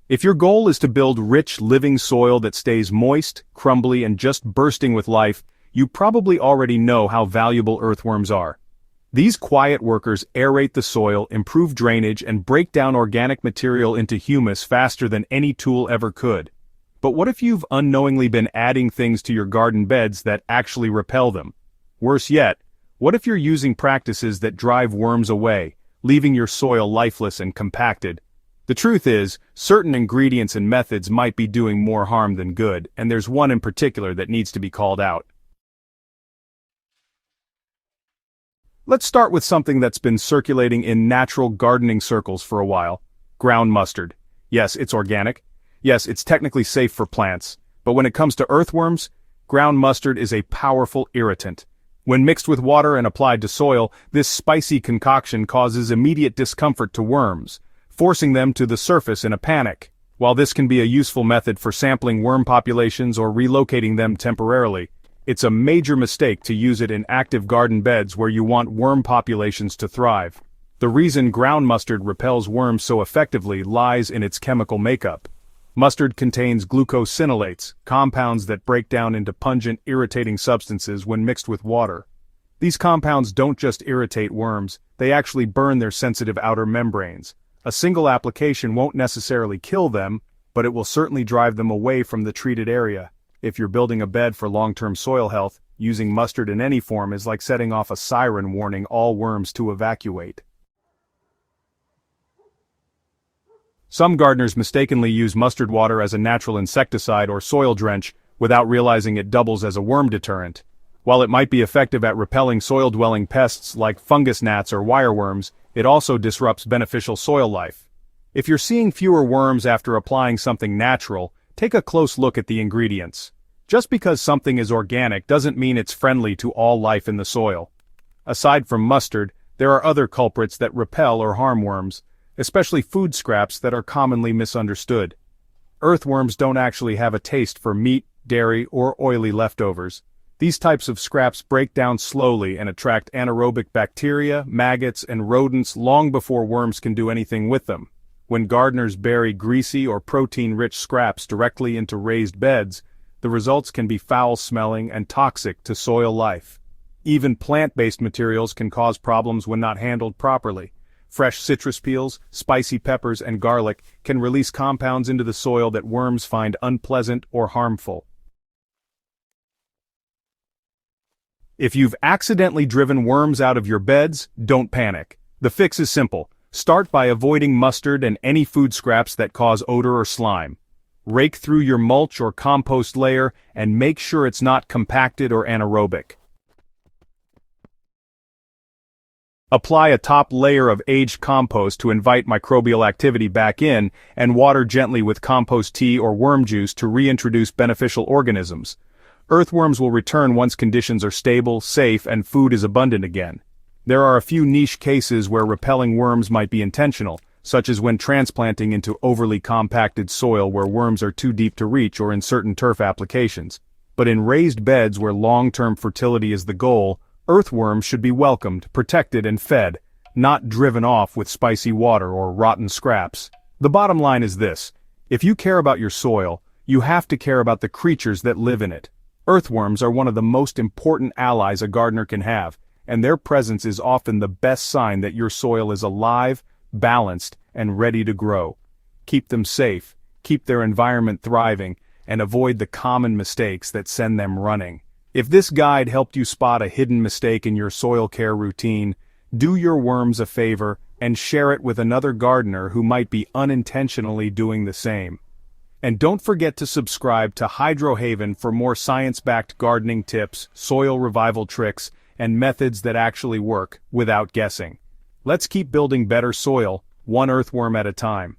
If your goal is to build rich, living soil that stays moist, crumbly, and just bursting with life, you probably already know how valuable earthworms are. These quiet workers aerate the soil, improve drainage, and break down organic material into humus faster than any tool ever could. But what if you've unknowingly been adding things to your garden beds that actually repel them? Worse yet, what if you're using practices that drive worms away, leaving your soil lifeless and compacted? The truth is, certain ingredients and methods might be doing more harm than good, and there's one in particular that needs to be called out. Let's start with something that's been circulating in natural gardening circles for a while: ground mustard. Yes, it's organic. Yes, it's technically safe for plants. But when it comes to earthworms, ground mustard is a powerful irritant. When mixed with water and applied to soil, this spicy concoction causes immediate discomfort to worms, forcing them to the surface in a panic. While this can be a useful method for sampling worm populations or relocating them temporarily, it's a major mistake to use it in active garden beds where you want worm populations to thrive. The reason ground mustard repels worms so effectively lies in its chemical makeup. Mustard contains glucosinolates, compounds that break down into pungent, irritating substances when mixed with water. These compounds don't just irritate worms, they actually burn their sensitive outer membranes. A single application won't necessarily kill them, but it will certainly drive them away from the treated area. If you're building a bed for long-term soil health, using mustard in any form is like setting off a siren warning all worms to evacuate. Some gardeners mistakenly use mustard water as a natural insecticide or soil drench without realizing it doubles as a worm deterrent. While it might be effective at repelling soil-dwelling pests like fungus gnats or wireworms, it also disrupts beneficial soil life. If you're seeing fewer worms after applying something natural, take a close look at the ingredients. Just because something is organic doesn't mean it's friendly to all life in the soil. Aside from mustard, there are other culprits that repel or harm worms, especially food scraps that are commonly misunderstood. Earthworms don't actually have a taste for meat, dairy, or oily leftovers. These types of scraps break down slowly and attract anaerobic bacteria, maggots, and rodents long before worms can do anything with them. When gardeners bury greasy or protein-rich scraps directly into raised beds, the results can be foul-smelling and toxic to soil life. Even plant-based materials can cause problems when not handled properly. Fresh citrus peels, spicy peppers, and garlic can release compounds into the soil that worms find unpleasant or harmful. If you've accidentally driven worms out of your beds, don't panic. The fix is simple. Start by avoiding mustard and any food scraps that cause odor or slime. Rake through your mulch or compost layer and make sure it's not compacted or anaerobic. Apply a top layer of aged compost to invite microbial activity back in, and water gently with compost tea or worm juice to reintroduce beneficial organisms. Earthworms will return once conditions are stable, safe, and food is abundant again. There are a few niche cases where repelling worms might be intentional, such as when transplanting into overly compacted soil where worms are too deep to reach or in certain turf applications. But in raised beds where long-term fertility is the goal, earthworms should be welcomed, protected, and fed, not driven off with spicy water or rotten scraps. The bottom line is this: if you care about your soil, you have to care about the creatures that live in it. Earthworms are one of the most important allies a gardener can have, and their presence is often the best sign that your soil is alive, balanced, and ready to grow. Keep them safe, keep their environment thriving, and avoid the common mistakes that send them running. If this guide helped you spot a hidden mistake in your soil care routine, do your worms a favor and share it with another gardener who might be unintentionally doing the same. And don't forget to subscribe to Hydro Haven for more science-backed gardening tips, soil revival tricks, and methods that actually work, without guessing. Let's keep building better soil, one earthworm at a time.